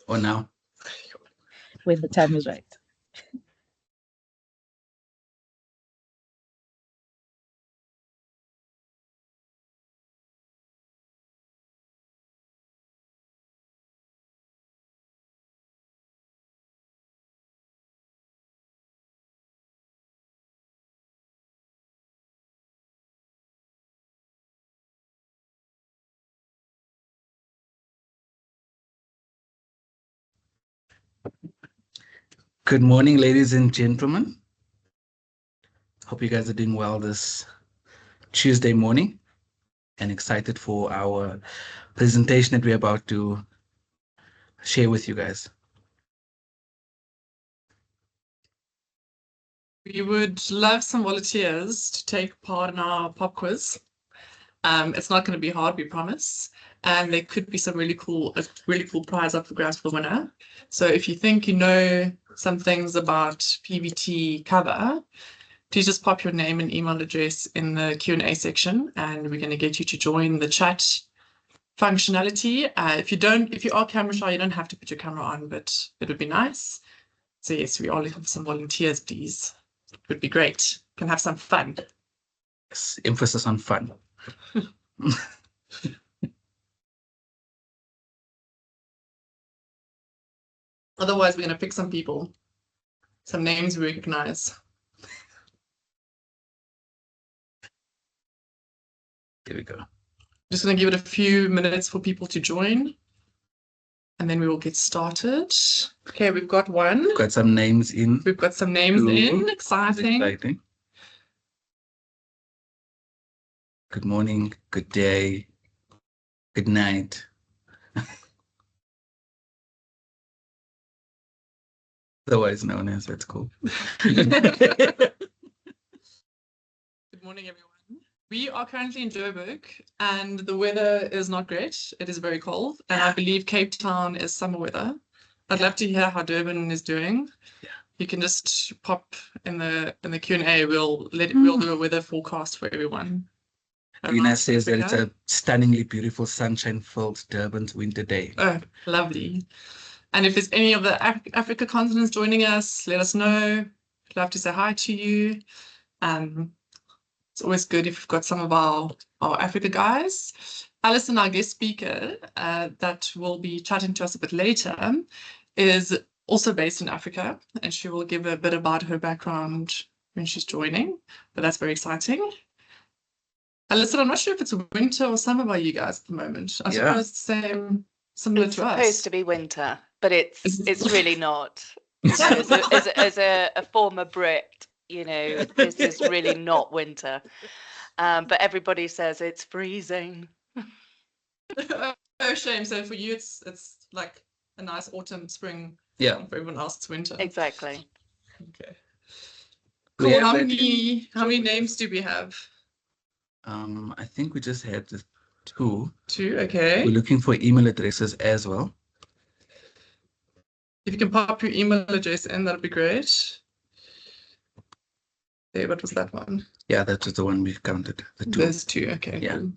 Or now? When the time is right. Good morning, ladies and gentlemen. Hope you guys are doing well this Tuesday morning and excited for our presentation that we're about to share with you guys. We would love some volunteers to take part in our pop quiz. It's not going to be hard, we promise. And there could be some a really cool prize up for grabs for the winner. So if you think you know some things about PVT cover, please just pop your name and email address in the Q&A section, and we're going to get you to join the chat functionality. If you are camera shy, you don't have to put your camera on, but it would be nice. So yes, we are looking for some volunteers, please. It would be great. Can have some fun. Yes, emphasis on fun. Otherwise, we're going to pick some people, some names we recognize. Here we go. Just going to give it a few minutes for people to join, and then we will get started. Okay, we've got one. We've got some names in. We've got some names in. Exciting. Exciting. Good morning, good day, good night. Otherwise known as, that's cool. Good morning, everyone. We are currently in Joburg, and the weather is not great. It is very cold, and I believe Cape Town is summer weather. I'd love to hear how Durban is doing. Yeah. You can just pop in the Q&A. We'll do a weather forecast for everyone. Rina says that it's a stunningly beautiful, sunshine-filled Durban's winter day. Oh, lovely. And if there's any of the Africa continents joining us, let us know. We'd love to say hi to you. It's always good if we've got some of our Africa guys. Alison, our guest speaker, that will be chatting to us a bit later, is also based in Africa, and she will give a bit about her background when she's joining, but that's very exciting. Alison, I'm not sure if it's winter or summer by you guys at the moment. I suppose it's the same, similar to us. It's supposed to be winter, but it's really not. As a former Brit, you know, this is really not winter. But everybody says it's freezing. Oh, shame. So for you, it's like a nice autumn, spring. Yeah. For everyone else, it's winter. Exactly. Okay. Cool. How many names do we have? I think we just had two. Two, okay. We're looking for email addresses as well. If you can pop your email address in, that'd be great. Hey, what was that one? Yeah, that was the one we counted. The two. There's two, okay. Yeah. Cool.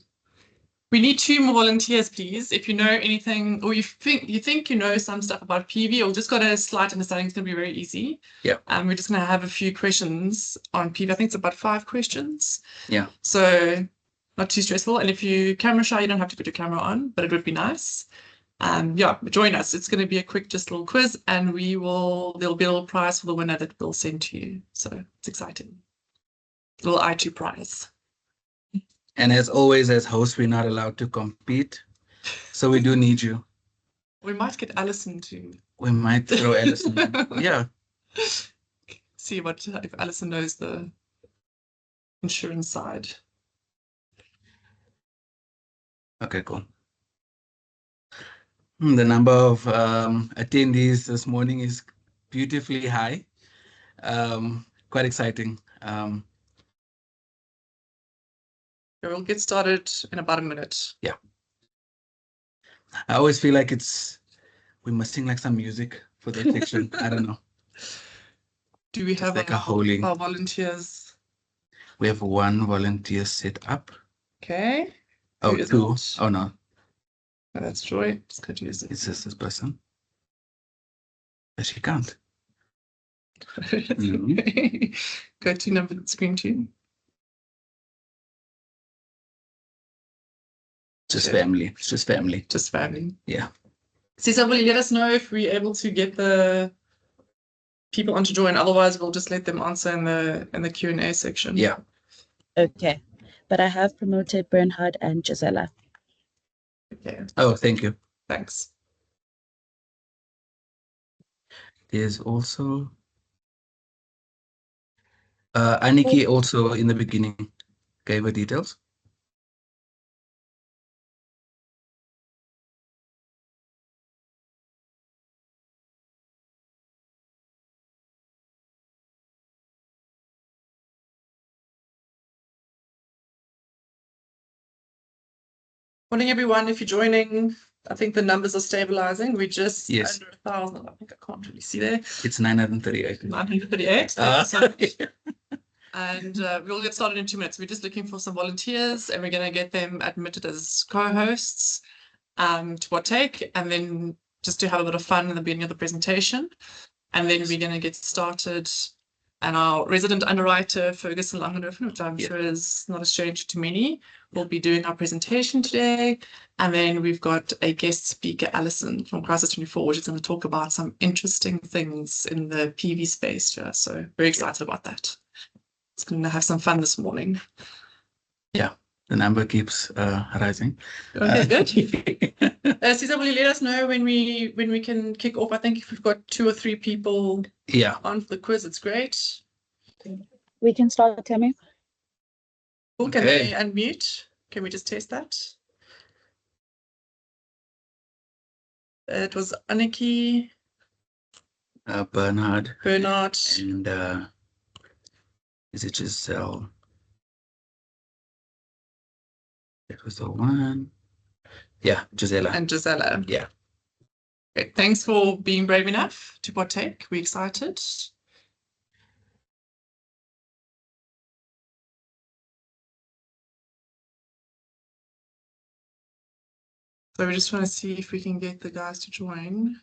We need 2 more volunteers, please. If you know anything, or you think you know some stuff about PV, or just got a slight understanding, it's going to be very easy. Yeah. We're just going to have a few questions on PV. I think it's about 5 questions. Yeah. So not too stressful. And if you're camera shy, you don't have to put your camera on, but it would be nice. Yeah, join us. It's going to be a quick, just little quiz, and there'll be a little prize for the winner that we'll send to you. So it's exciting. A little iTOO prize. And as always, as hosts, we're not allowed to compete. So we do need you. We might get Alison to. We might throw Alison in. Yeah. See if Alison knows the insurance side. Okay, cool. The number of attendees this morning is beautifully high. Quite exciting. We'll get started in about a minute. Yeah. I always feel like we're missing like some music for that section. I don't know. Do we have like our volunteers? We have 1 volunteer set up. Okay. Oh, 2. Oh, no. Oh, that's Joy. Just go to use it. It's just this person. But she can't. Go to number screen 2. Just family. It's just family. Just family. Yeah. Cesar, will you let us know if we're able to get the people on to join? Otherwise, we'll just let them answer in the Q&A section. Yeah. Okay. But I have promoted Bernhard and Gisela. Okay. Oh, thank you. Thanks. There's also Aniki also in the beginning gave her details. Morning, everyone. If you're joining, I think the numbers are stabilizing. We're just Yes. under 1,000. I think I can't really see there. It's 938. 938. Thank you so much. And we'll get started in 2 minutes. We're just looking for some volunteers, and we're going to get them admitted as co-hosts to partake, and then just to have a bit of fun in the beginning of the presentation. And then we're going to get started. And our resident underwriter, Ferguson Langenhofen, which I'm sure is not a stranger to many, will be doing our presentation today. And then we've got a guest speaker, Alison from Crisis 24, which is going to talk about some interesting things in the PV space here. So very excited about that. It's going to have some fun this morning. Yeah, the number keeps rising. Okay, good. Cesar, will you let us know when we can kick off? I think if we've got 2 or 3 people on for the quiz, it's great. We can start, Tammy. Cool. Can they unmute? Can we just test that? It was Aniki, Bernhard, and is it Giselle? That was the one. Yeah, Gisela. And Gisela. Yeah. Great. Thanks for being brave enough to partake. We're excited. So we're just trying to see if we can get the guys to join.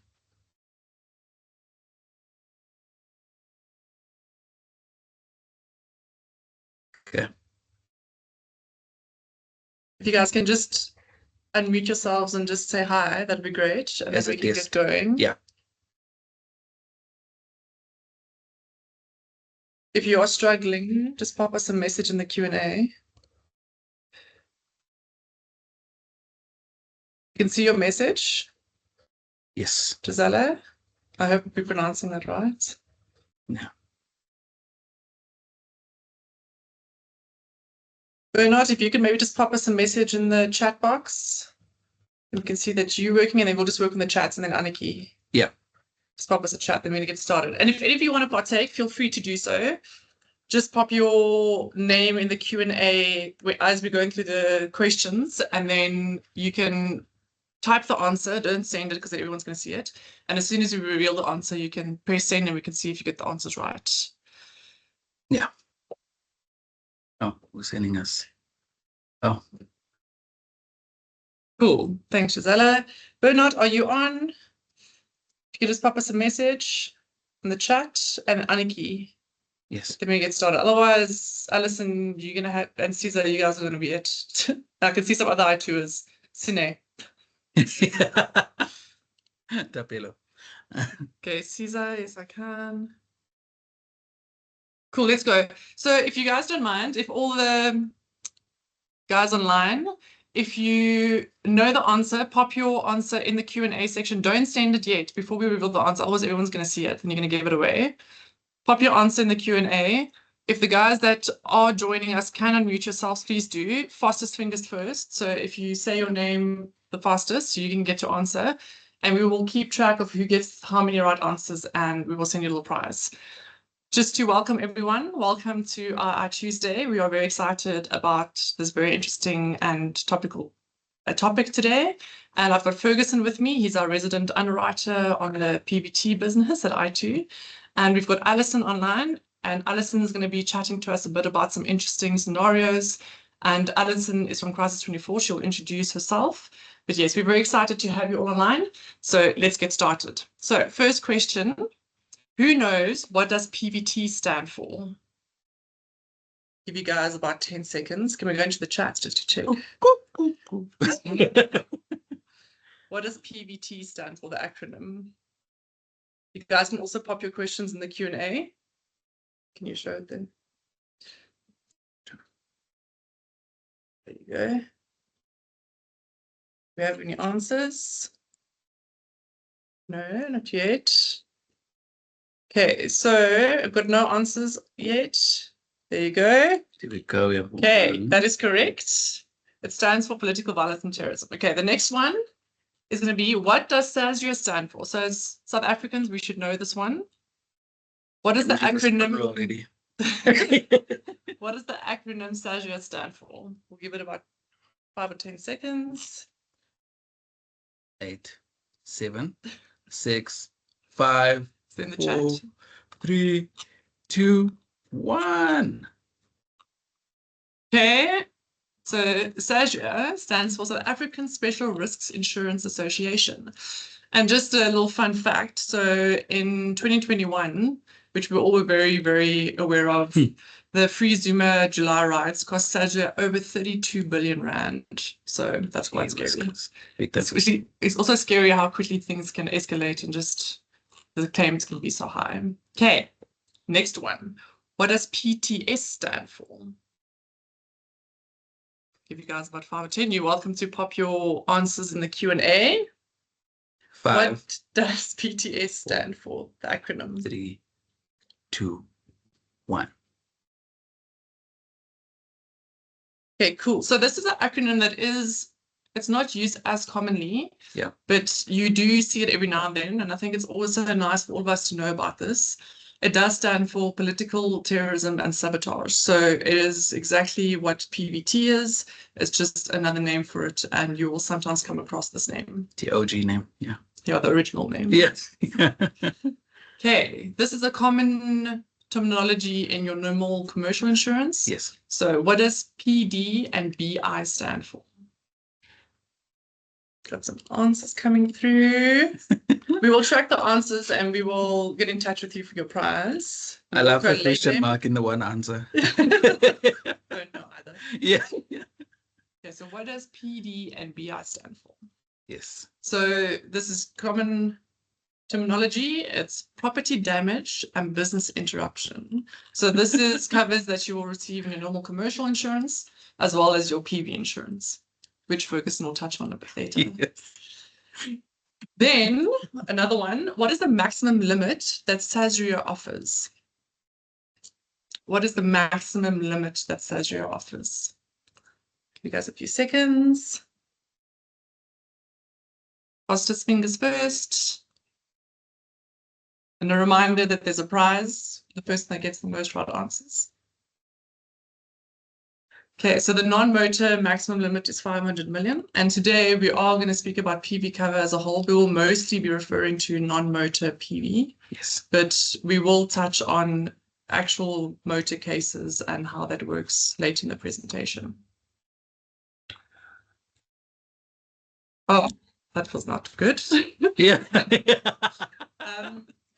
Okay. If you guys can just unmute yourselves and just say hi, that'd be great. And then we can get going. Yeah. If you are struggling, just pop us a message in the Q&A. You can see your message. Yes. Gisela, I hope we're pronouncing that right. Yeah. Bernard, if you could maybe just pop us a message in the chat box. We can see that you're working, and then we'll just work on the chats, and then Aniki. Yeah. Just pop us a chat, then we're going to get started. And if any of you want to partake, feel free to do so. Just pop your name in the Q&A as we're going through the questions, and then you can type the answer. Don't send it because everyone's going to see it. And as soon as we reveal the answer, you can press send, and we can see if you get the answers right. Yeah. Oh, who's sending us? Oh. Cool. Thanks, Gisela. Bernard, are you on? If you could just pop us a message in the chat, and Aniki. Yes. Then we get started. Otherwise, Alison, you're going to have, and Cesar, you guys are going to be it. I can see some other iTOOs. Cine. Tapelo. Okay, Cesar, yes, I can. Cool, let's go. So if you guys don't mind, if all the guys online, if you know the answer, pop your answer in the Q&A section. Don't send it yet before we reveal the answer. Otherwise, everyone's going to see it and you're going to give it away. Pop your answer in the Q&A. If the guys that are joining us can unmute yourselves, please do. Fastest fingers first. So if you say your name the fastest, you can get your answer. And we will keep track of who gets how many right answers, and we will send you a little prize. Just to welcome everyone, welcome to our iTOOsday. We are very excited about this very interesting and topical topic today. And I've got Ferguson with me. He's our resident underwriter on the PVT business at iTOO. And we've got Alison online. And Alison is going to be chatting to us a bit about some interesting scenarios. And Alison is from Crisis 24. She'll introduce herself. But yes, we're very excited to have you all online. So let's get started. So first question, who knows what does PVT stand for? Give you guys about 10 seconds. Can we go into the chat just to check? What does PVT stand for, the acronym? You guys can also pop your questions in the Q&A. Can you show it then? There you go. Do we have any answers? No, not yet. Okay, so I've got no answers yet. There you go. There we go. Yeah. Okay, that is correct. It stands for political violence and terrorism. Okay, the next one is going to be, what does SASRIA stand for? So as South Africans, we should know this one. What is the acronym? Already. What does the acronym SASRIA stand for? We'll give it about 5 or 10 seconds. 8, 7, 6, 5, It's in the 4, chat. 3, 2, 1. Okay, so SASRIA stands for South African Special Risks Insurance Association. And just a little fun fact, so in 2021, which we all were very, very aware of, the Free Zuma July riots cost SASRIA over 32 billion rand. So that's quite scary. It's also scary how quickly things can escalate and just the claims can be so high. Okay, next one. What does PTS stand for? Give you guys about 5 or 10. You're welcome to pop your answers in the Q&A. 5, What does PTS stand for, the acronym? 3, 2, 1. Okay, cool. So this is an acronym that it's not used as commonly, Yeah. but you do see it every now and then. And I think it's also nice for all of us to know about this. It does stand for political terrorism and sabotage. So it is exactly what PVT is. It's just another name for it. And you will sometimes come across this name. The OG name. Yeah. Yeah, the original name. Yes. Okay, this is a common terminology in your normal commercial insurance. Yes. So what does PD and BI stand for? Got some answers coming through. We will track the answers and we will get in touch with you for your prize. I love the Collate question them. mark in the one answer. Don't know either. Yeah. Okay, so what does PD and BI stand for? Yes. So this is common terminology. It's property damage and business interruption. So this is covers that you will receive in your normal commercial insurance as well as your PV insurance, which Ferguson will touch on a bit later. Yes. Then another one, what is the maximum limit that SASRIA offers? What is the maximum limit that SASRIA offers? Give you guys a few seconds. Fastest fingers first. And a reminder that there's a prize, the person that gets the most right answers. Okay, so the non-motor maximum limit is 500 million. And today we are going to speak about PV cover as a whole. We will mostly be referring to non-motor PV, Yes. but we will touch on actual motor cases and how that works later in the presentation. Oh, that was not good. Yeah.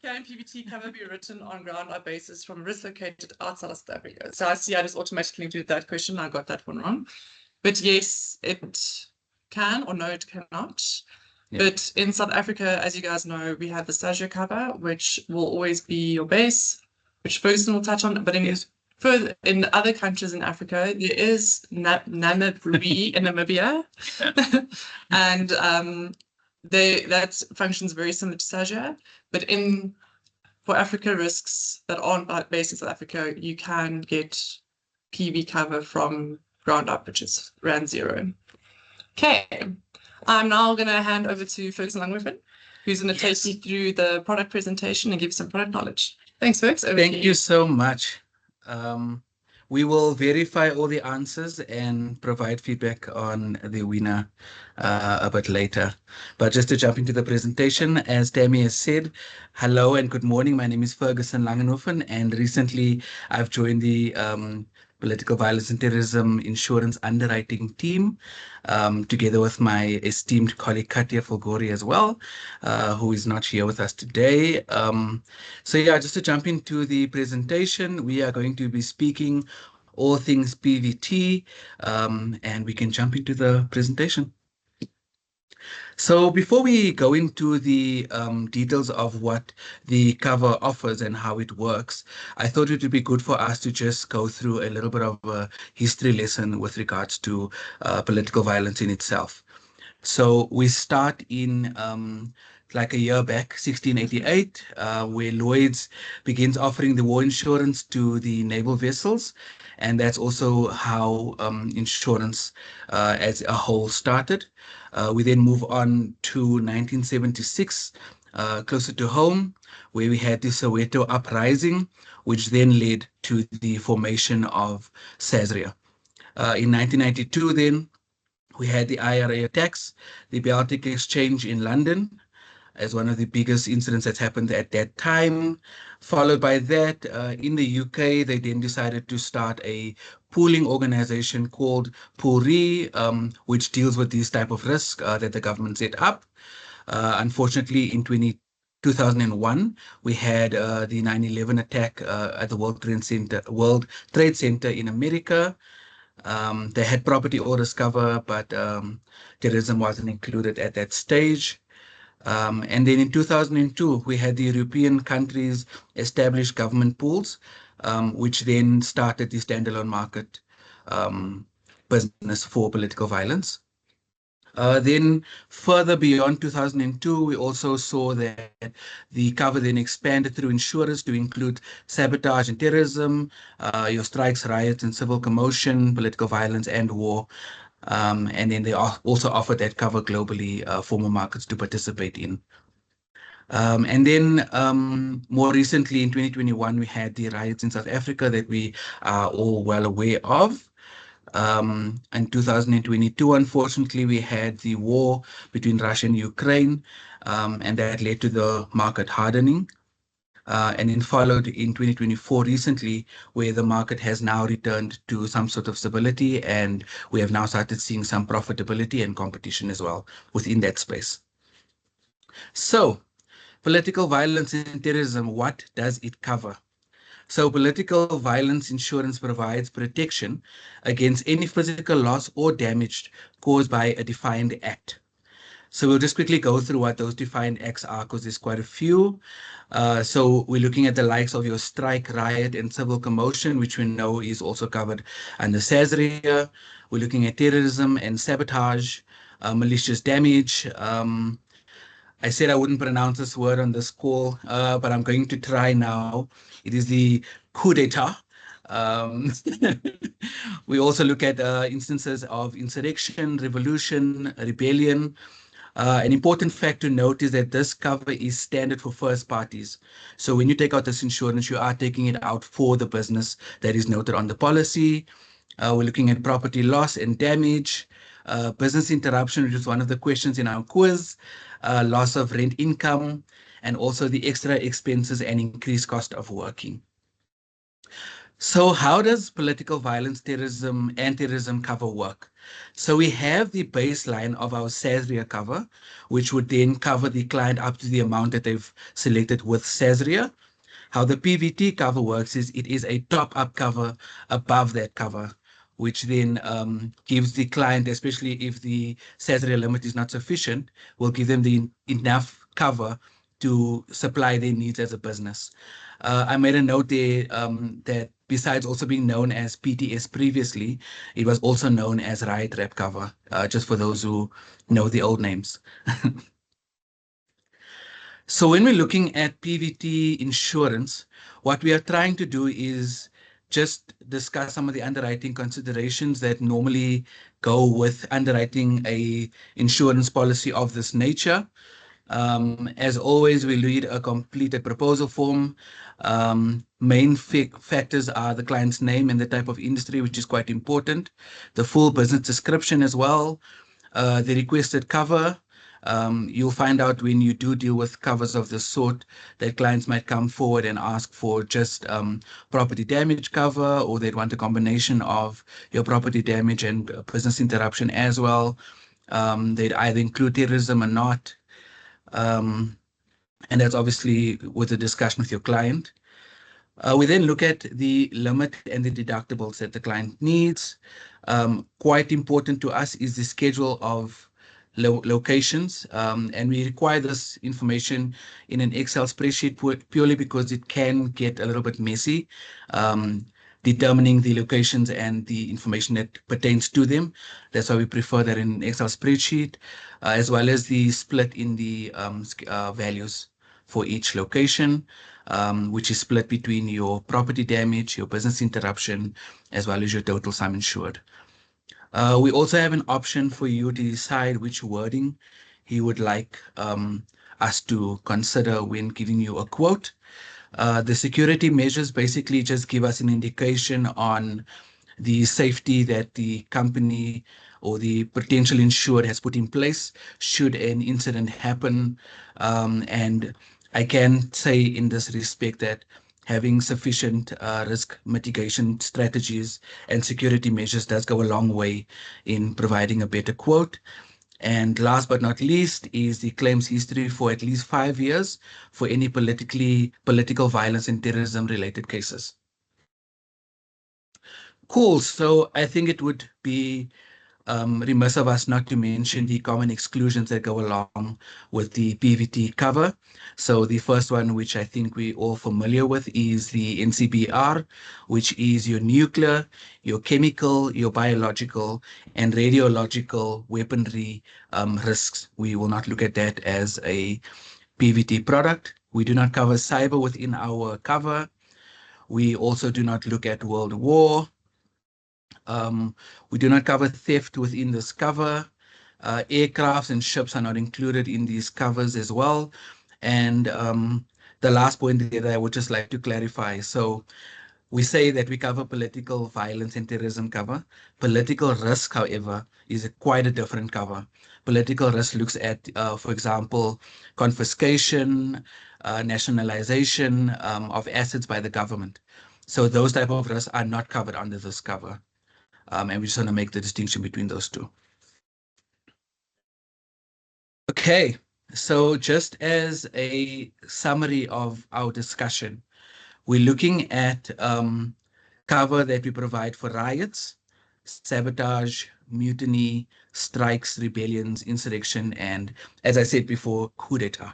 Can PVT cover be written on ground-up basis from risk located outside of South Africa? So I see I just automatically included that question. I got that one wrong. But yes, it can, or no, it cannot. Yeah. But in South Africa, as you guys know, we have the SASRIA cover, which will always be your base, which Ferguson will touch on. But in further in other countries in Africa, there is Namibia in Namibia, and that functions very similar to SASRIA. But for Africa risks that aren't based in South Africa, you can get PV cover from ground up, which is Rand 0. Okay, I'm now going to hand over to Ferguson Langhoven, who's going to take you through the product presentation and give you some product knowledge. Thanks, Fergus. Thank you so much. We will verify all the answers and provide feedback on the winner a bit later. But just to jump into the presentation, as Tammy has said, hello and good morning. My name is Ferguson Langenhoven, and recently I've joined the Political Violence and Terrorism Insurance Underwriting Team, together with my esteemed colleague Katia Folgori as well, who is not here with us today. So yeah, just to jump into the presentation, we are going to be speaking all things PVT, and we can jump into the presentation. So before we go into the details of what the cover offers and how it works, I thought it would be good for us to just go through a little bit of a history lesson with regards to political violence in itself. So we start in like a year back, 1688, where Lloyd's begins offering the war insurance to the naval vessels. And that's also how insurance as a whole started. We then move on to 1976, closer to home, where we had the Soweto uprising, which then led to the formation of SASRIA. In 1992, then, we had the IRA attacks, the Baltic Exchange in London, as one of the biggest incidents that's happened at that time. Followed by that, in the UK, they then decided to start a pooling organization called Poolree, which deals with these type of risks that the government set up. Unfortunately, in 2001, we had the 9/11 attack at the World Trade Center in America. They had property orders cover, but terrorism wasn't included at that stage. And then in 2002, we had the European countries establish government pools, which then started the standalone market business for political violence. Then further beyond 2002, we also saw that the cover then expanded through insurers to include sabotage and terrorism, your strikes, riots, and civil commotion, political violence, and war. And then they also offered that cover globally for more markets to participate in. And then more recently in 2021, we had the riots in South Africa that we are all well aware of. In 2022, unfortunately, we had the war between Russia and Ukraine, and that led to the market hardening. And then followed in 2024 recently, where the market has now returned to some sort of stability, and we have now started seeing some profitability and competition as well within that space. So, political violence and terrorism, what does it cover? So political violence insurance provides protection against any physical loss or damage caused by a defined act. So we'll just quickly go through what those defined acts are, because there's quite a few. So we're looking at the likes of your strike, riot, and civil commotion, which we know is also covered under SASRIA. We're looking at terrorism and sabotage, malicious damage. I said I wouldn't pronounce this word on this call, but I'm going to try now. It is the coup d'etat. We also look at instances of insurrection, revolution, rebellion. An important fact to note is that this cover is standard for first parties. So when you take out this insurance, you are taking it out for the business that is noted on the policy. We're looking at property loss and damage, business interruption, which is one of the questions in our quiz, loss of rent income, and also the extra expenses and increased cost of working. So how does political violence, terrorism, and terrorism cover work? So we have the baseline of our SASRIA cover, which would then cover the client up to the amount that they've selected with SASRIA. How the PVT cover works is it is a top-up cover above that cover, which then gives the client, especially if the SASRIA limit is not sufficient, will give them the enough cover to supply their needs as a business. I made a note there that besides also being known as PTS previously, it was also known as riot rep cover, just for those who know the old names. So when we're looking at PVT insurance, what we are trying to do is just discuss some of the underwriting considerations that normally go with underwriting a insurance policy of this nature. As always, we read a completed proposal form. Main factors are the client's name and the type of industry, which is quite important. The full business description as well. The requested cover, You'll find out when you do deal with covers of this sort that clients might come forward and ask for just property damage cover, or they'd want a combination of your property damage and business interruption as well. They'd either include terrorism or not. And that's obviously with a discussion with your client. We then look at the limit and the deductibles that the client needs. Quite important to us is the schedule of locations, and we require this information in an Excel spreadsheet purely because it can get a little bit messy, determining the locations and the information that pertains to them. That's why we prefer that in an Excel spreadsheet, as well as the split in the values for each location, which is split between your property damage, your business interruption, as well as your total sum insured. We also have an option for you to decide which wording he would like us to consider when giving you a quote. The security measures basically just give us an indication on the safety that the company or the potential insured has put in place should an incident happen. And I can say in this respect that having sufficient risk mitigation strategies and security measures does go a long way in providing a better quote. And last but not least is the claims history for at least 5 years for any political violence and terrorism related cases. Cool. So I think it would be remiss of us not to mention the common exclusions that go along with the PVT cover. So the first one, which I think we're all familiar with, is the NCBR, which is your nuclear, your chemical, your biological, and radiological weaponry risks. We will not look at that as a PVT product. We do not cover cyber within our cover. We also do not look at World War. We do not cover theft within this cover. Aircrafts and ships are not included in these covers as well. And the last point that I would just like to clarify. So we say that we cover political violence and terrorism cover. Political risk, however, is quite a different cover. Political risk looks at, for example, confiscation, nationalization of assets by the government. So those type of risks are not covered under this cover. And we just want to make the distinction between those two. Okay, so just as a summary of our discussion, we're looking at cover that we provide for riots, sabotage, mutiny, strikes, rebellions, insurrection, and, as I said before, coup d'etat.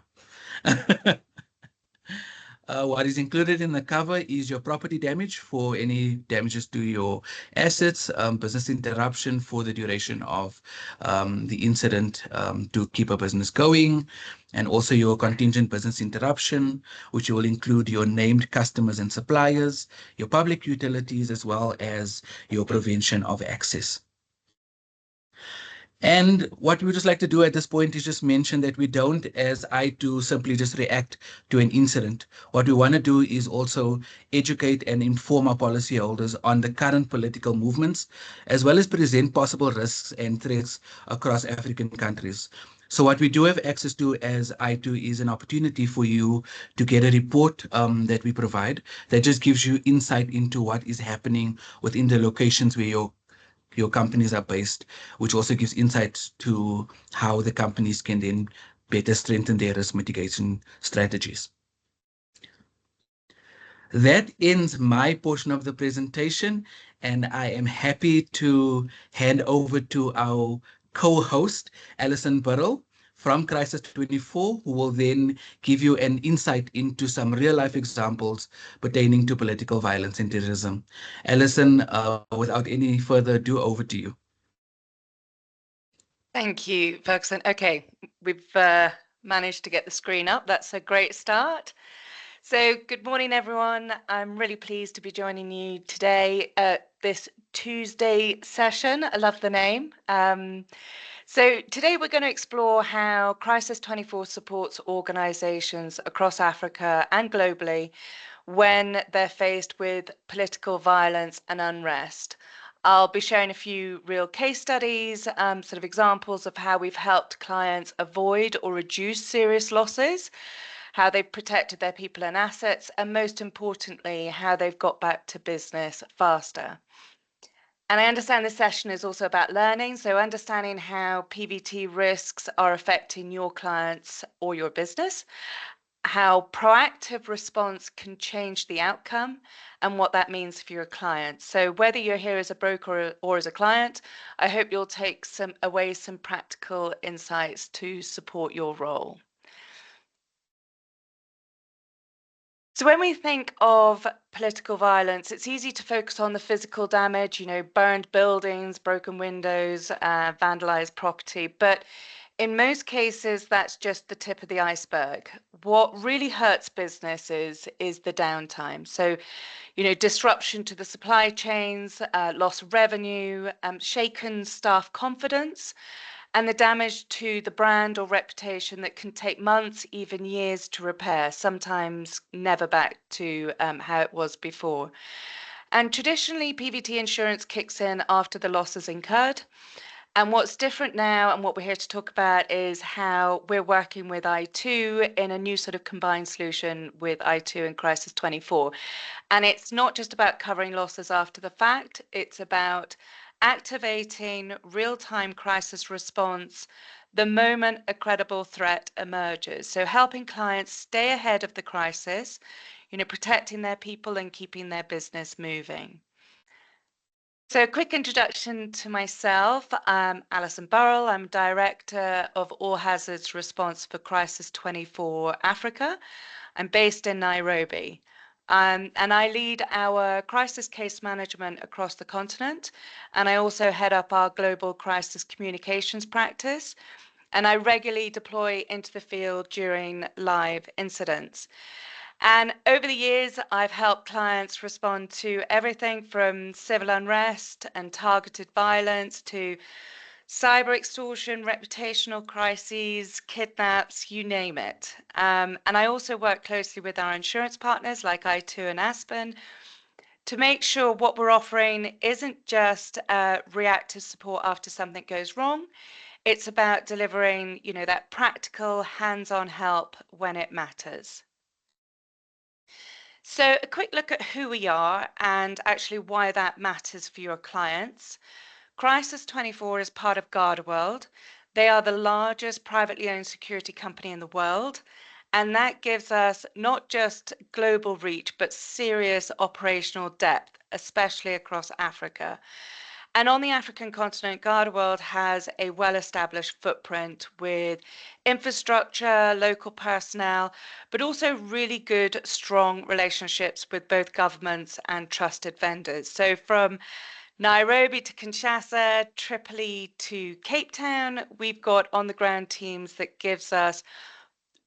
What is included in the cover is your property damage for any damages to your assets, business interruption for the duration of the incident to keep a business going, and also your contingent business interruption, which will include your named customers and suppliers, your public utilities, as well as your prevention of access. And what we would just like to do at this point is just mention that we don't, as iTOO, simply just react to an incident. What we want to do is also educate and inform our policyholders on the current political movements, as well as present possible risks and threats across African countries. So what we do have access to as iTOO is an opportunity for you to get a report that we provide that just gives you insight into what is happening within the locations where your companies are based, which also gives insights to how the companies can then better strengthen their risk mitigation strategies. That ends my portion of the presentation, and I am happy to hand over to our co-host, Alison Burrell from Crisis 24, who will then give you an insight into some real-life examples pertaining to political violence and terrorism. Alison, without any further ado, over to you. Thank you, Ferguson. Okay, we've managed to get the screen up. That's a great start. So good morning, everyone. I'm really pleased to be joining you today at this Tuesday session. I love the name. So today we're going to explore how Crisis 24 supports organisations across Africa and globally when they're faced with political violence and unrest. I'll be sharing a few real case studies, sort of examples of how we've helped clients avoid or reduce serious losses, how they've protected their people and assets, and most importantly, how they've got back to business faster. And I understand this session is also about learning, so understanding how PVT risks are affecting your clients or your business, how proactive response can change the outcome, and what that means for your clients. So whether you're here as a broker or as a client, I hope you'll take some practical insights to support your role. So when we think of political violence, it's easy to focus on the physical damage, burned buildings, broken windows, vandalized property, but in most cases, that's just the tip of the iceberg. What really hurts businesses is the downtime. So, disruption to the supply chains, loss of revenue, shaken staff confidence, and the damage to the brand or reputation that can take months, even years to repair, sometimes never back to how it was before. And traditionally, PVT insurance kicks in after the loss is incurred. And what's different now, and what we're here to talk about, is how we're working with iTOO in a new sort of combined solution with iTOO and Crisis 24. And it's not just about covering losses after the fact, it's about activating real-time crisis response the moment a credible threat emerges. So helping clients stay ahead of the crisis, protecting their people and keeping their business moving. So a quick introduction to myself. I'm Alison Burrell. I'm Director of All Hazards Response for Crisis 24 Africa. I'm based in Nairobi. And I lead our crisis case management across the continent. And I also head up our global crisis communications practice. And I regularly deploy into the field during live incidents. And over the years, I've helped clients respond to everything from civil unrest and targeted violence to cyber extortion, reputational crises, kidnaps, you name it. And I also work closely with our insurance partners like iTOO and Aspen to make sure what we're offering isn't just reactive support after something goes wrong. It's about delivering, that practical hands-on help when it matters. So a quick look at who we are and actually why that matters for your clients. Crisis 24 is part of GardaWorld. They are the largest privately owned security company in the world. And that gives us not just global reach, but serious operational depth, especially across Africa. And on the African continent, GardaWorld has a well-established footprint with infrastructure, local personnel, but also really good, strong relationships with both governments and trusted vendors. So from Nairobi to Kinshasa, Tripoli to Cape Town, we've got on-the-ground teams that gives us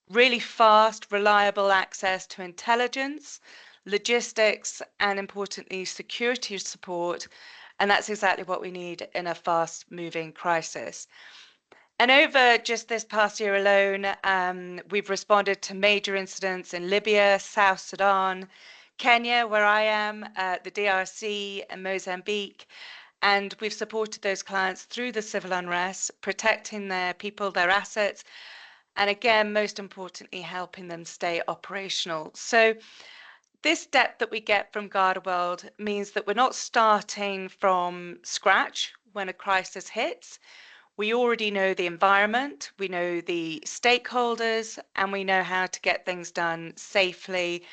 really fast, reliable access to intelligence, logistics, and importantly, security support. And that's exactly what we need in a fast-moving crisis. And over just this past year alone, we've responded to major incidents in Libya, South Sudan, Kenya, where I am, the DRC, and Mozambique. And we've supported those clients through the civil unrest, protecting their people, their assets, and again, most importantly, helping them stay operational. So this depth that we get from GardaWorld means that we're not starting from scratch when a crisis hits. We already know the environment, we know the stakeholders, and we know how to get things done safely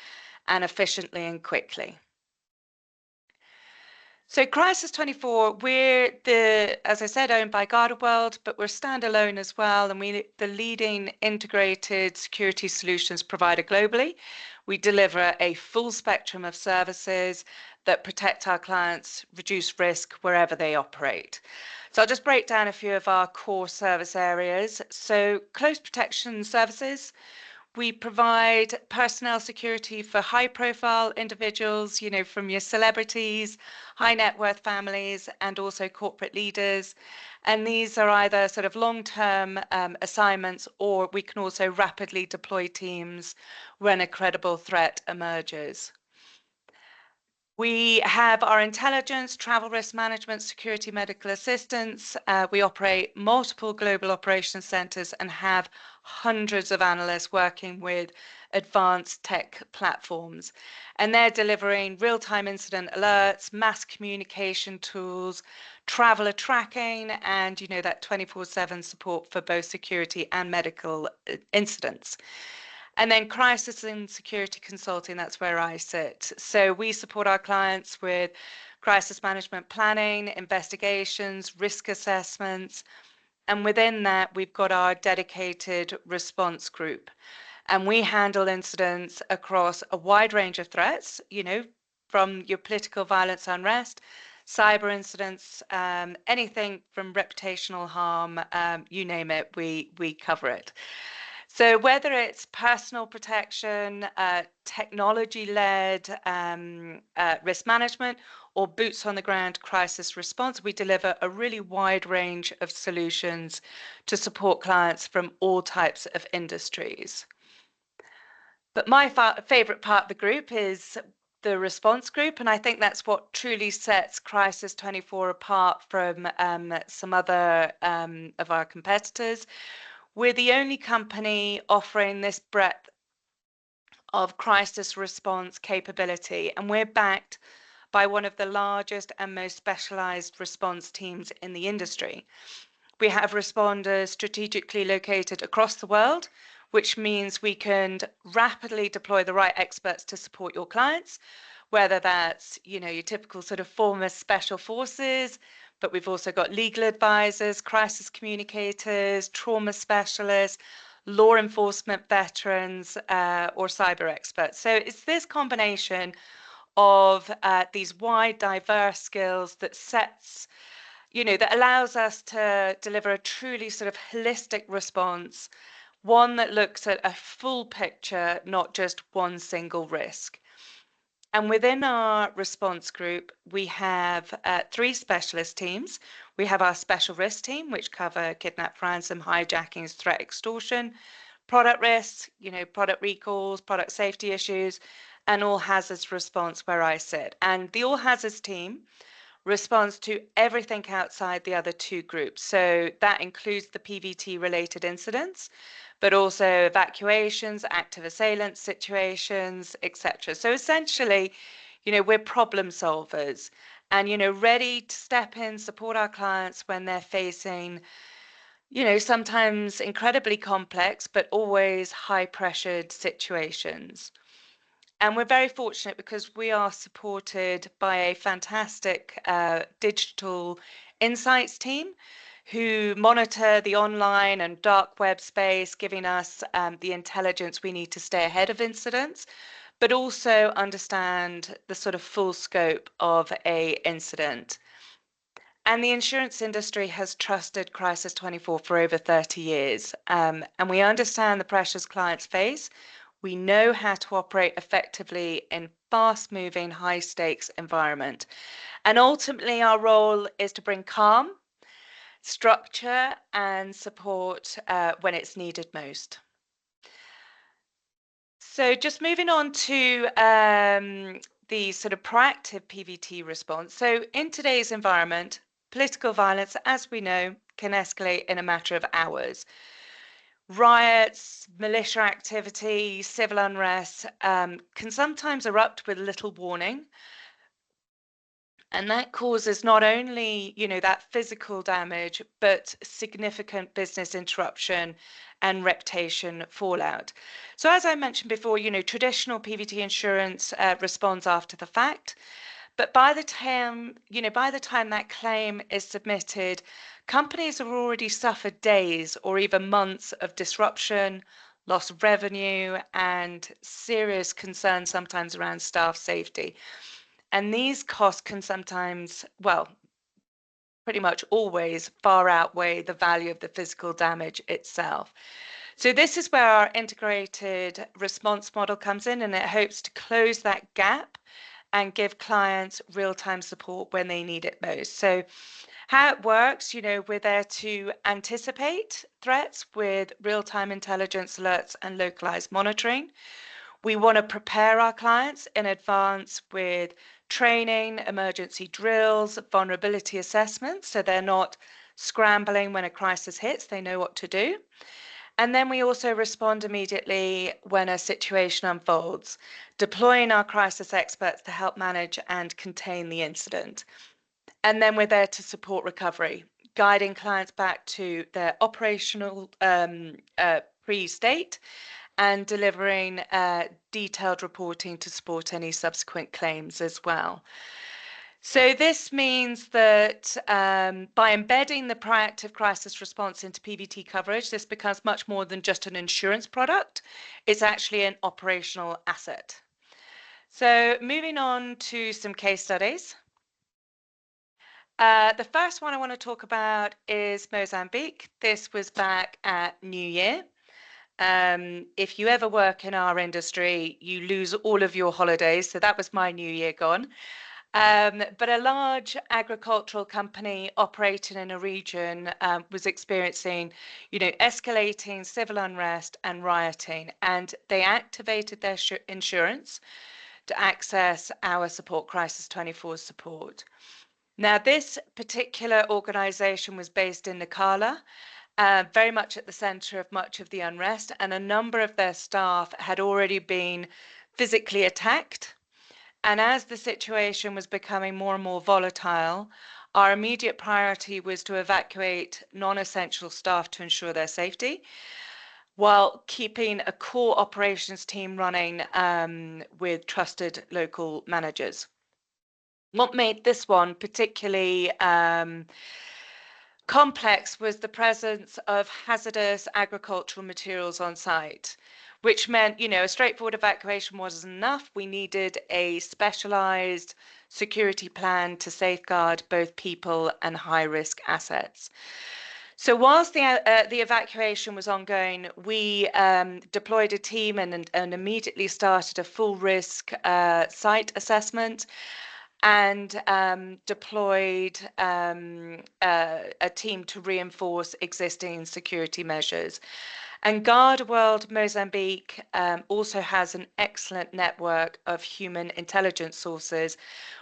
and efficiently and quickly. So Crisis 24, we're as I said, owned by GardaWorld, but we're standalone as well, and we're the leading integrated security solutions provider globally. We deliver a full spectrum of services that protect our clients, reduce risk wherever they operate. So I'll just break down a few of our core service areas. So close protection services. We provide personnel security for high-profile individuals, from your celebrities, high net worth families, and also corporate leaders. And these are either sort of long-term assignments, or we can also rapidly deploy teams when a credible threat emerges. We have our intelligence, travel risk management, security, medical assistance. We operate multiple global operations centers and have hundreds of analysts working with advanced tech platforms. And they're delivering real-time incident alerts, mass communication tools, traveler tracking, and that 24/7 support for both security and medical incidents. And then crisis and security consulting, that's where I sit. So we support our clients with crisis management planning, investigations, risk assessments. And within that, we've got our dedicated response group. And we handle incidents across a wide range of threats, from your political violence, unrest, cyber incidents, anything from reputational harm, you name it, we cover it. So whether it's personal protection, technology-led risk management, or boots on the ground crisis response, we deliver a really wide range of solutions to support clients from all types of industries. But my favorite part of the group is the response group, and I think that's what truly sets Crisis 24 apart from some other of our competitors. We're the only company offering this breadth of crisis response capability, and we're backed by one of the largest and most specialized response teams in the industry. We have responders strategically located across the world, which means we can rapidly deploy the right experts to support your clients, whether that's, your typical sort of former special forces, but we've also got legal advisors, crisis communicators, trauma specialists, law enforcement veterans, or cyber experts. So it's this combination of these wide, diverse skills that sets, that allows us to deliver a truly sort of holistic response, one that looks at a full picture, not just one single risk. And within our response group, we have 3 specialist teams. We have our special risk team, which cover kidnap, ransom, hijackings, threat, extortion, product risks, product recalls, product safety issues, and all hazards response, where I sit. And the all hazards team responds to everything outside the other 2 groups. So that includes the PVT related incidents, but also evacuations, active assailant situations, etc. So essentially, we're problem solvers and, ready to step in, support our clients when they're facing, sometimes incredibly complex, but always high pressured situations. And we're very fortunate because we are supported by a fantastic digital insights team who monitor the online and dark web space, giving us the intelligence we need to stay ahead of incidents, but also understand the sort of full scope of an incident. And the insurance industry has trusted Crisis 24 for over 30 years, and we understand the pressures clients face. We know how to operate effectively in fast-moving, high-stakes environment. And ultimately, our role is to bring calm, structure, and support when it's needed most. So just moving on to the sort of proactive PVT response. So in today's environment, political violence, as we know, can escalate in a matter of hours. Riots, militia activity, civil unrest can sometimes erupt with little warning. And that causes not only, that physical damage, but significant business interruption and reputation fallout. So as I mentioned before, traditional PVT insurance responds after the fact. But by the time that claim is submitted, companies have already suffered days or even months of disruption, loss of revenue, and serious concerns sometimes around staff safety. And these costs can sometimes, well, pretty much always far outweigh the value of the physical damage itself. So this is where our integrated response model comes in, and it hopes to close that gap and give clients real-time support when they need it most. So how it works, we're there to anticipate threats with real-time intelligence alerts and localized monitoring. We want to prepare our clients in advance with training, emergency drills, vulnerability assessments, so they're not scrambling when a crisis hits, they know what to do. And then we also respond immediately when a situation unfolds, deploying our crisis experts to help manage and contain the incident. And then we're there to support recovery, guiding clients back to their operational pre-state and delivering detailed reporting to support any subsequent claims as well. So this means that by embedding the proactive crisis response into PVT coverage, this becomes much more than just an insurance product. It's actually an operational asset. So moving on to some case studies. The first one I want to talk about is Mozambique. This was back at New Year. If you ever work in our industry, you lose all of your holidays. So that was my New Year gone. But a large agricultural company operating in a region was experiencing, escalating civil unrest and rioting, and they activated their insurance to access our support, Crisis 24 support. Now, this particular organization was based in Nacala, very much at the center of much of the unrest, and a number of their staff had already been physically attacked. And as the situation was becoming more and more volatile, our immediate priority was to evacuate non-essential staff to ensure their safety, while keeping a core operations team running with trusted local managers. What made this one particularly complex was the presence of hazardous agricultural materials on site, which meant, a straightforward evacuation wasn't enough. We needed a specialized security plan to safeguard both people and high-risk assets. So whilst the evacuation was ongoing, we deployed a team and immediately started a full risk site assessment and deployed a team to reinforce existing security measures. And Guard World Mozambique also has an excellent network of human intelligence sources,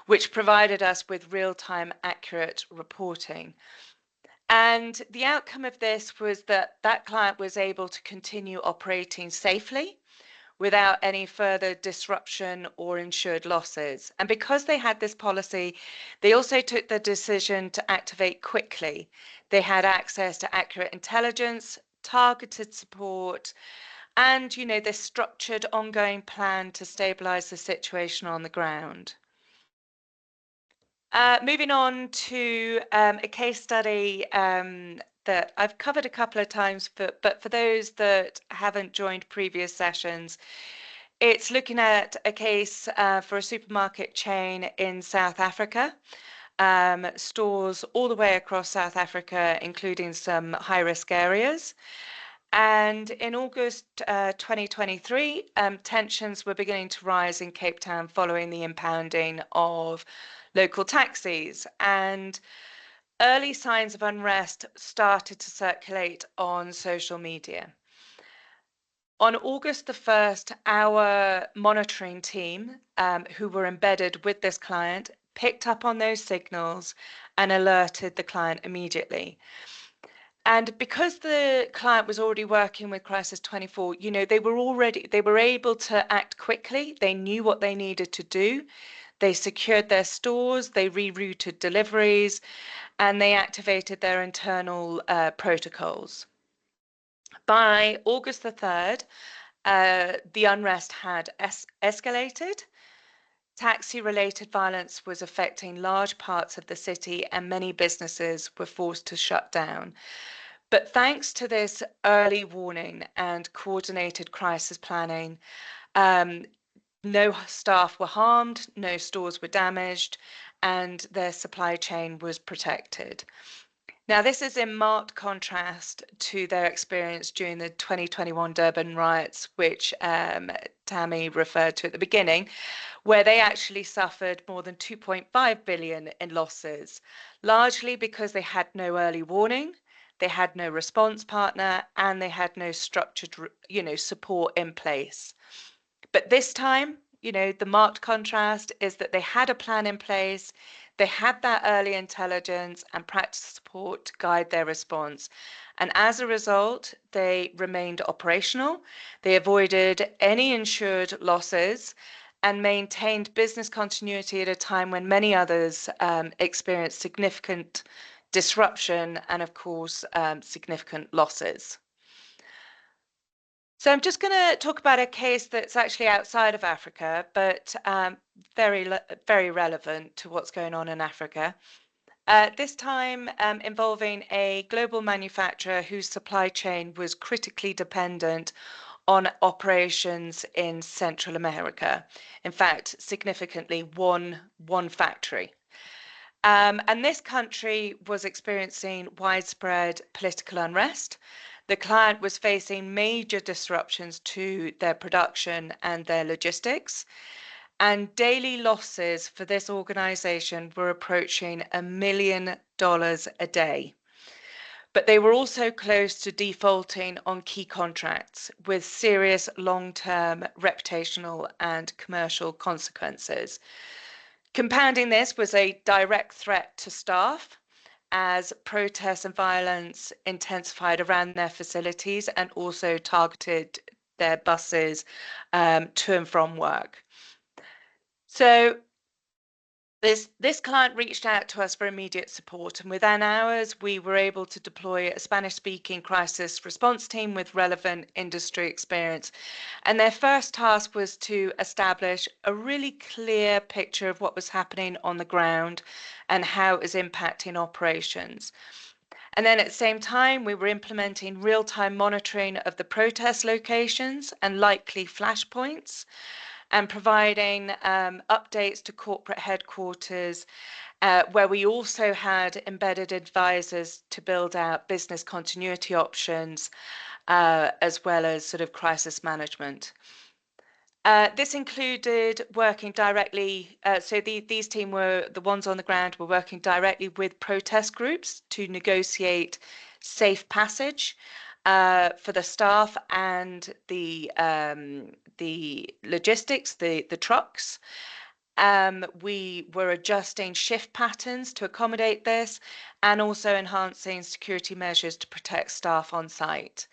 which provided us with real-time accurate reporting. And the outcome of this was that that client was able to continue operating safely without any further disruption or insured losses. And because they had this policy, they also took the decision to activate quickly. They had access to accurate intelligence, targeted support, and, this structured ongoing plan to stabilize the situation on the ground. Moving on to a case study that I've covered a couple of times, but for those that haven't joined previous sessions, it's looking at a case for a supermarket chain in South Africa, stores all the way across South Africa, including some high-risk areas. And in August 2023, tensions were beginning to rise in Cape Town following the impounding of local taxis, and early signs of unrest started to circulate on social media. On August the 1st, our monitoring team, who were embedded with this client, picked up on those signals and alerted the client immediately. And because the client was already working with Crisis 24, they were able to act quickly. They knew what they needed to do. They secured their stores, they rerouted deliveries, and they activated their internal protocols. By August the 3rd, the unrest had escalated. Taxi-related violence was affecting large parts of the city, and many businesses were forced to shut down. But thanks to this early warning and coordinated crisis planning, no staff were harmed, no stores were damaged, and their supply chain was protected. Now, this is in marked contrast to their experience during the 2021 Durban riots, which Tammy referred to at the beginning, where they actually suffered more than 2.5 billion in losses, largely because they had no early warning, they had no response partner, and they had no structured, support in place. But this time, you know, the marked contrast is that they had a plan in place, they had that early intelligence and practice support to guide their response. And as a result, they remained operational, they avoided any insured losses, and maintained business continuity at a time when many others experienced significant disruption and, of course, significant losses. So I'm just going to talk about a case that's actually outside of Africa, but very relevant to what's going on in Africa. This time involving a global manufacturer whose supply chain was critically dependent on operations in Central America. In fact, significantly one factory. And this country was experiencing widespread political unrest. The client was facing major disruptions to their production and their logistics. And daily losses for this organization were approaching $1 million a day. But they were also close to defaulting on key contracts with serious long-term reputational and commercial consequences. Compounding this was a direct threat to staff as protests and violence intensified around their facilities and also targeted their buses to and from work. So this client reached out to us for immediate support, and within hours, we were able to deploy a Spanish-speaking crisis response team with relevant industry experience. And their first task was to establish a really clear picture of what was happening on the ground and how it was impacting operations. And then at the same time, we were implementing real-time monitoring of the protest locations and likely flashpoints, and providing updates to corporate headquarters, where we also had embedded advisors to build out business continuity options, as well as sort of crisis management. This included working directly, so these team were, the ones on the ground were working directly with protest groups to negotiate safe passage for the staff and the logistics, the trucks. We were adjusting shift patterns to accommodate this and also enhancing security measures to protect staff on site.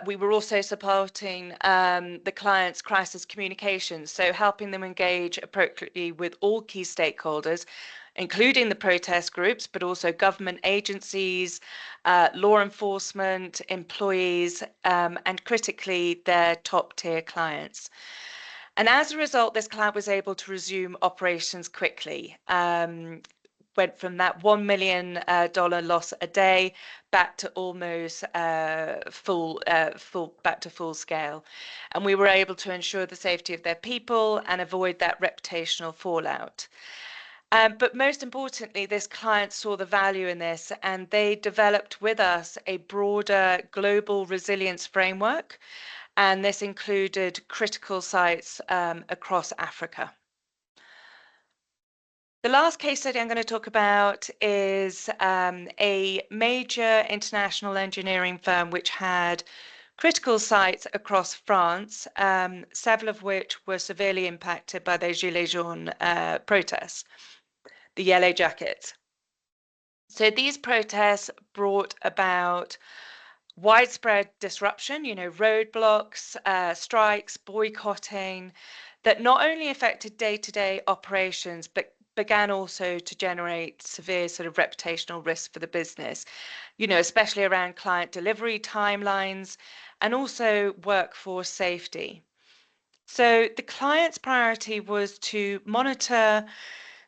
We were also supporting the client's crisis communications, so helping them engage appropriately with all key stakeholders, including the protest groups, but also government agencies, law enforcement, employees, and critically, their top-tier clients. And as a result, this client was able to resume operations quickly. Went from that $1 million loss a day back to almost full scale. And we were able to ensure the safety of their people and avoid that reputational fallout. But most importantly, this client saw the value in this, and they developed with us a broader global resilience framework. And this included critical sites across Africa. The last case study I'm going to talk about is a major international engineering firm which had critical sites across France, several of which were severely impacted by the Gilets jaunes protests, the yellow jackets. So these protests brought about widespread disruption, you know, roadblocks, strikes, boycotting, that not only affected day-to-day operations, but began also to generate severe sort of reputational risk for the business, you know, especially around client delivery timelines and also workforce safety. So the client's priority was to monitor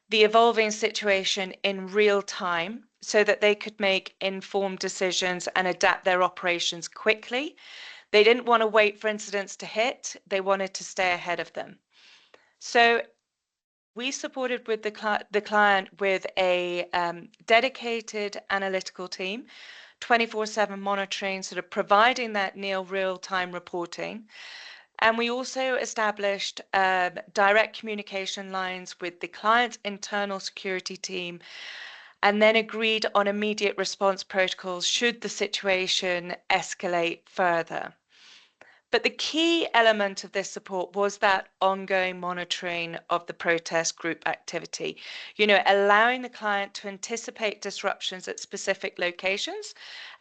the evolving situation in real time so that they could make informed decisions and adapt their operations quickly. They didn't want to wait for incidents to hit. They wanted to stay ahead of them. So we supported with the client with a dedicated analytical team, 24/7 monitoring, sort of providing that near real-time reporting. And we also established direct communication lines with the client's internal security team, and then agreed on immediate response protocols should the situation escalate further. But the key element of this support was that ongoing monitoring of the protest group activity, allowing the client to anticipate disruptions at specific locations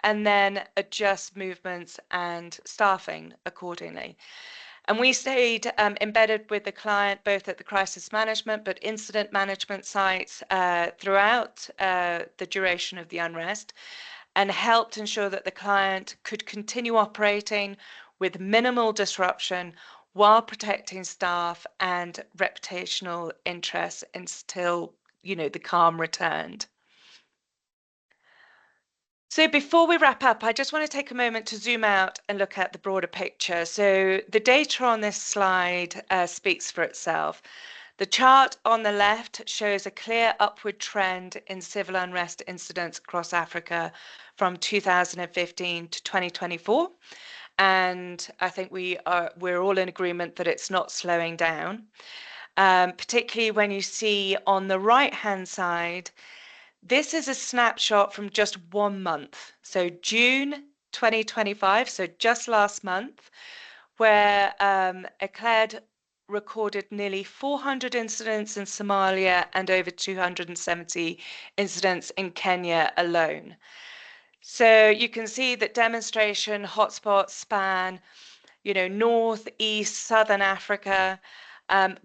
and then adjust movements and staffing accordingly. And we stayed embedded with the client both at the crisis management but incident management sites throughout the duration of the unrest, and helped ensure that the client could continue operating with minimal disruption while protecting staff and reputational interests until, the calm returned. So before we wrap up, I just want to take a moment to zoom out and look at the broader picture. So the data on this slide speaks for itself. The chart on the left shows a clear upward trend in civil unrest incidents across Africa from 2015 to 2024. And I think we're all in agreement that it's not slowing down, particularly when you see on the right-hand side, this is a snapshot from just 1 month. So June 2025, so just last month, where ECLED recorded nearly 400 incidents in Somalia and over 270 incidents in Kenya alone. So you can see that demonstration hotspots span, North, East, Southern Africa.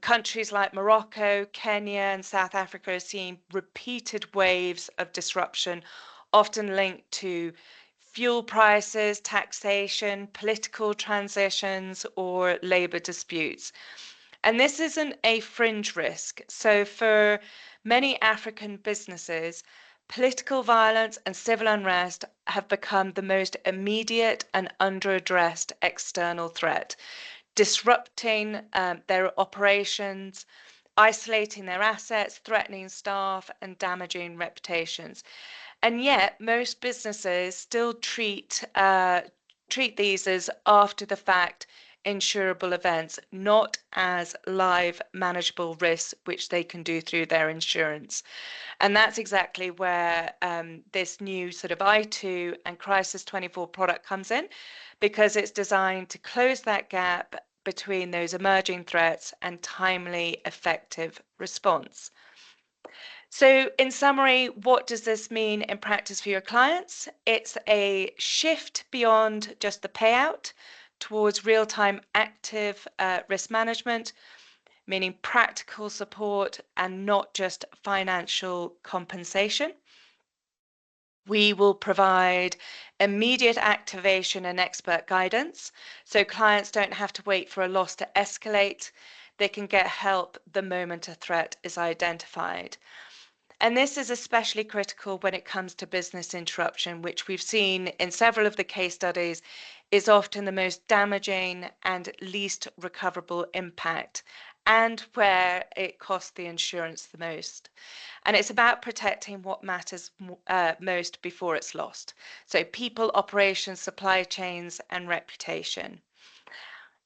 Countries like Morocco, Kenya, and South Africa are seeing repeated waves of disruption, often linked to fuel prices, taxation, political transitions, or labor disputes. And this isn't a fringe risk. So for many African businesses, political violence and civil unrest have become the most immediate and under-addressed external threat, disrupting their operations, isolating their assets, threatening staff, and damaging reputations. And yet, most businesses still treat these as after-the-fact insurable events, not as live manageable risks, which they can do through their insurance. And that's exactly where this new sort of iTOO and Crisis 24 product comes in, because it's designed to close that gap between those emerging threats and timely, effective response. So in summary, what does this mean in practice for your clients? It's a shift beyond just the payout towards real-time active risk management, meaning practical support and not just financial compensation. We will provide immediate activation and expert guidance, so clients don't have to wait for a loss to escalate. They can get help the moment a threat is identified. And this is especially critical when it comes to business interruption, which we've seen in several of the case studies is often the most damaging and least recoverable impact, and where it costs the insurance the most. And it's about protecting what matters most before it's lost. So people, operations, supply chains, and reputation.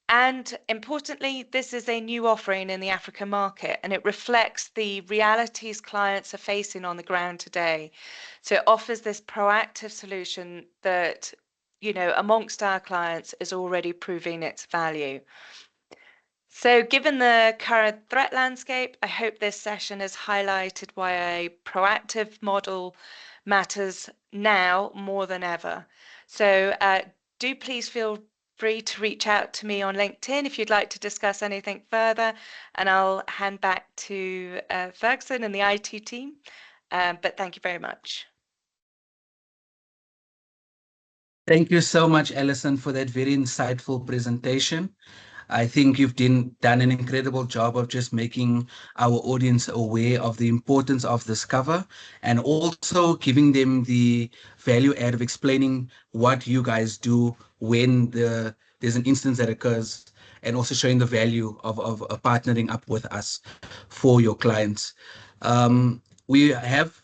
And importantly, this is a new offering in the African market, and it reflects the realities clients are facing on the ground today. So it offers this proactive solution that, amongst our clients is already proving its value. So given the current threat landscape, I hope this session has highlighted why a proactive model matters now more than ever. So do please feel free to reach out to me on LinkedIn if you'd like to discuss anything further, and I'll hand back to Ferguson and the IT team. But thank you very much. Thank you so much, Alison, for that very insightful presentation. I think you've done an incredible job of just making our audience aware of the importance of this cover, and also giving them the value add of explaining what you guys do when there's an instance that occurs, and also showing the value of partnering up with us for your clients. We have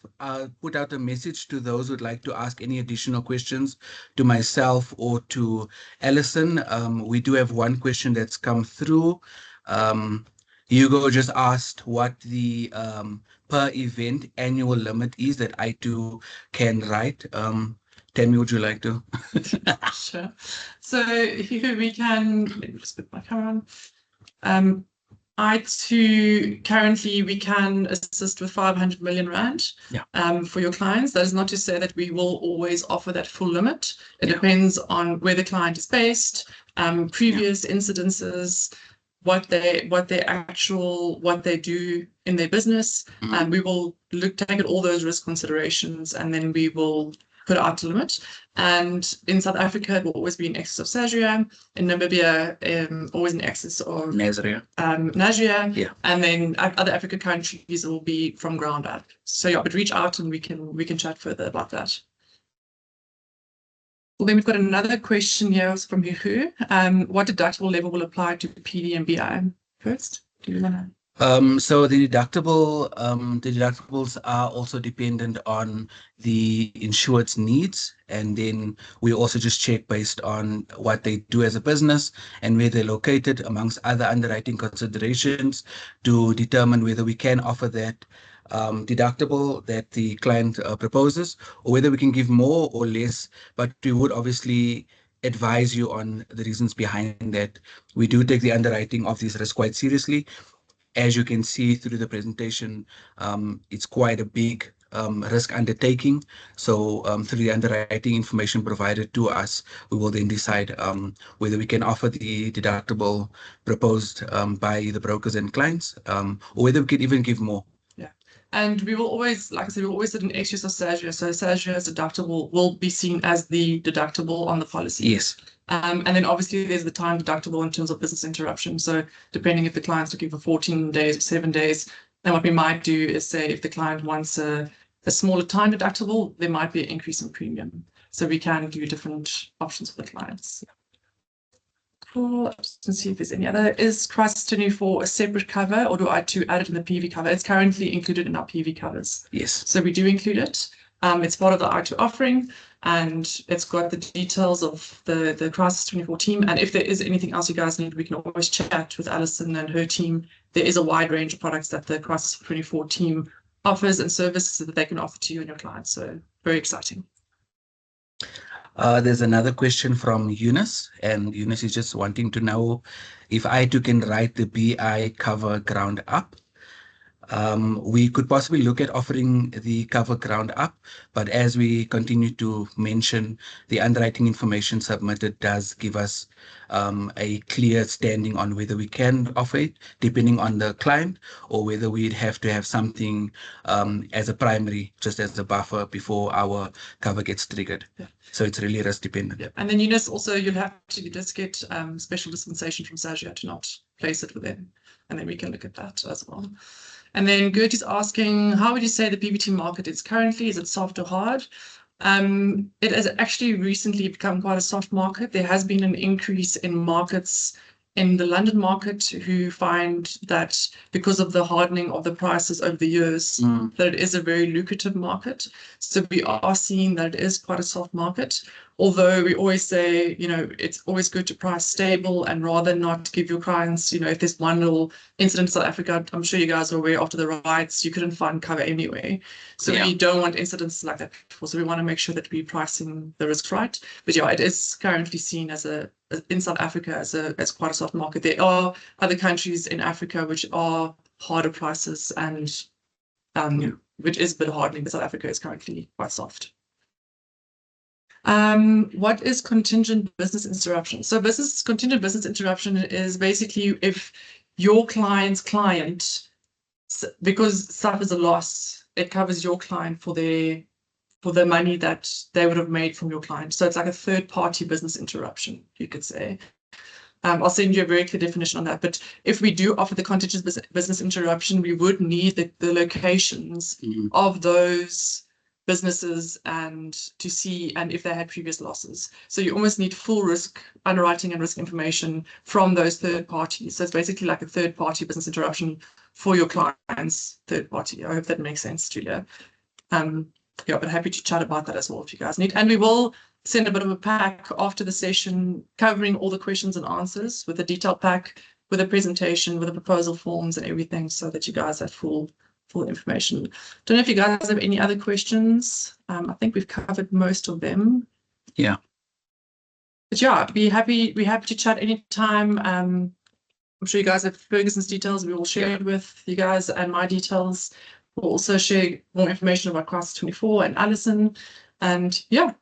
put out a message to those who'd like to ask any additional questions to myself or to Alison. We do have one question that's come through. Hugo just asked what the per event annual limit is that iTOO can write. Tammy, would you like to? Sure. So here we can, let me just put my camera on. I2 currently we can assist with 500 million rand for your clients. That is not to say that we will always offer that full limit. It depends on where the client is based, previous incidences, what they do in their business, and we will take all those risk considerations, and then we will put out a limit. And in South Africa, it will always be in excess of SASRIA. In Namibia, always in excess of NASRIA. And then other African countries, it will be from ground up. So but reach out and we can chat further about that. Well, then we've got another question here from Huhu. What deductible level will apply to PD and BI? First, do you want to? So the deductibles are also dependent on the insured's needs, and then we also just check based on what they do as a business and where they're located, amongst other underwriting considerations, to determine whether we can offer that deductible that the client proposes, or whether we can give more or less. But we would obviously advise you on the reasons behind that. We do take the underwriting of these risks quite seriously. As you can see through the presentation, it's quite a big risk undertaking. So through the underwriting information provided to us, we will then decide whether we can offer the deductible proposed by the brokers and clients, or whether we could even give more. Yeah. And we will always, like I said, we always sit in excess of SASRIA. So SASRIA's deductible will be seen as the deductible on the policy. Yes. And then obviously there's the time deductible in terms of business interruption. So depending if the client's looking for 14 days or 7 days, then what we might do is say if the client wants a smaller time deductible, there might be an increase in premium. So we can do different options for the clients. Cool. Let's see if there's any other. Is Crisis 24 a separate cover, or do I add it in the PV cover? It's currently included in our PV covers. Yes. So we do include it. It's part of the I2 offering, and it's got the details of the Crisis 24 team. And if there is anything else you guys need, we can always chat with Alison and her team. There is a wide range of products that the Crisis 24 team offers and services that they can offer to you and your clients. So very exciting. There's another question from Eunice, and Eunice is just wanting to know if I2 can write the BI cover ground up. We could possibly look at offering the cover ground up, but as we continue to mention, the underwriting information submitted does give us a clear standing on whether we can offer it, depending on the client, or whether we'd have to have something as a primary, just as a buffer before our cover gets triggered. Yeah. So it's really risk dependent. Yeah. And then Eunice, also you'll have to just get special dispensation from SASRIA to not place it with them, and then we can look at that as well. And then Gert is asking, how would you say the PVT market is currently? Is it soft or hard? It has actually recently become quite a soft market. There has been an increase in markets in the London market who find that because of the hardening of the prices over the years, that it is a very lucrative market. So we are seeing that it is quite a soft market. Although we always say, it's always good to price stable and rather not give your clients, if there's one little incident in South Africa, I'm sure you guys are aware after the riots, you couldn't find cover anyway. So we don't want incidents like that. So we want to make sure that we're pricing the risks right. But yeah, it is currently seen in South Africa as quite a soft market. There are other countries in Africa which are harder prices and which is a bit hardening, but South Africa is currently quite soft. What is contingent business interruption? So contingent business interruption is basically if your client's client, because suffers a loss, it covers your client for the money that they would have made from your client. So it's like a third-party business interruption, you could say. I'll send you a very clear definition on that. But if we do offer the contingent business interruption, we would need the locations of those businesses and to see if they had previous losses. So you almost need full risk underwriting and risk information from those third parties. So it's basically like a third party business interruption for your client's third party. I hope that makes sense, Julia. But happy to chat about that as well if you guys need. And we will send a bit of a pack after the session covering all the questions and answers with a detailed pack, with a presentation, with the proposal forms and everything, so that you guys have full full information. Don't know if you guys have any other questions. I think we've covered most of them. Yeah. But yeah, be happy to chat anytime. I'm sure you guys have Ferguson's details. We will share it with you guys, and my details. We'll also share more information about Crisis 24 and Alison. And yeah,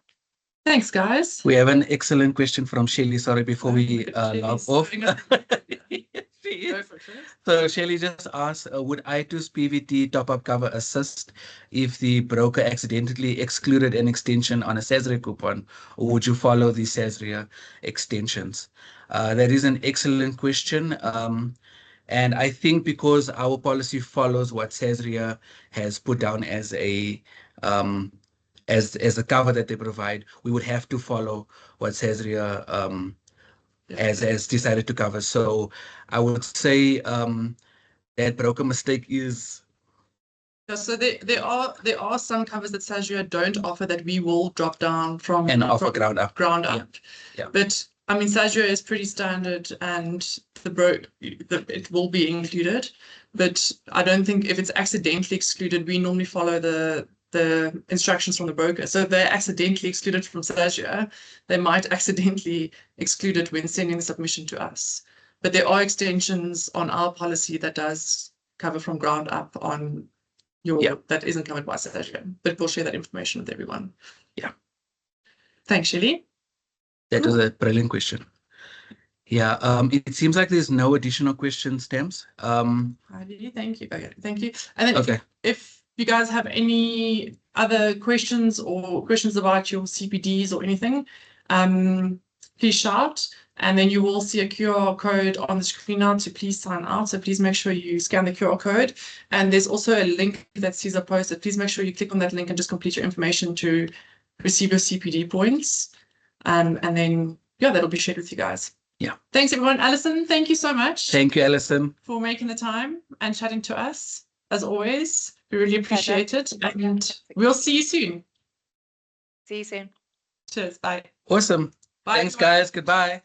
thanks, guys. We have an excellent question from Shelly. Sorry, before we log off. So Shelly just asked, would iTOOs PVT top-up cover assist if the broker accidentally excluded an extension on a Sasria coupon, or would you follow the Sasria extensions? That is an excellent question. And I think because our policy follows what Sasria has put down as a as a cover that they provide, we would have to follow what Sasria has decided to cover. So I would say that broker mistake is. Yeah, so there are some covers that Sasria don't offer that we will drop down from And offer ground up. Yeah. But I mean, Sasria is pretty standard, and it will be included. But I don't think if it's accidentally excluded, we normally follow the instructions from the broker. So if they're accidentally excluded from Sasria, they might accidentally exclude it when sending the submission to us. But there are extensions on our policy that does cover from ground up on that isn't covered by Sasria. But we'll share that information with everyone. Yeah. Thanks, Shelley. That was a brilliant question. Yeah, it seems like there's no additional questions, Thames. Thank you. Okay, thank you. And then if you guys have any other questions or questions about your CPDs or anything, please shout. And then you will see a QR code on the screen now to please sign out. So please make sure you scan the QR code. And there's also a link that Caesar posted. Please make sure you click on that link and just complete your information to receive your CPD points. And then, yeah, that'll be shared with you guys. Yeah. Thanks, everyone. Alison, thank you so much. Thank you, Alison, for making the time and chatting to us. As always, we really appreciate it. And we'll see you soon. See you soon. Cheers. Bye. Awesome. Bye. Thanks, guys. Goodbye.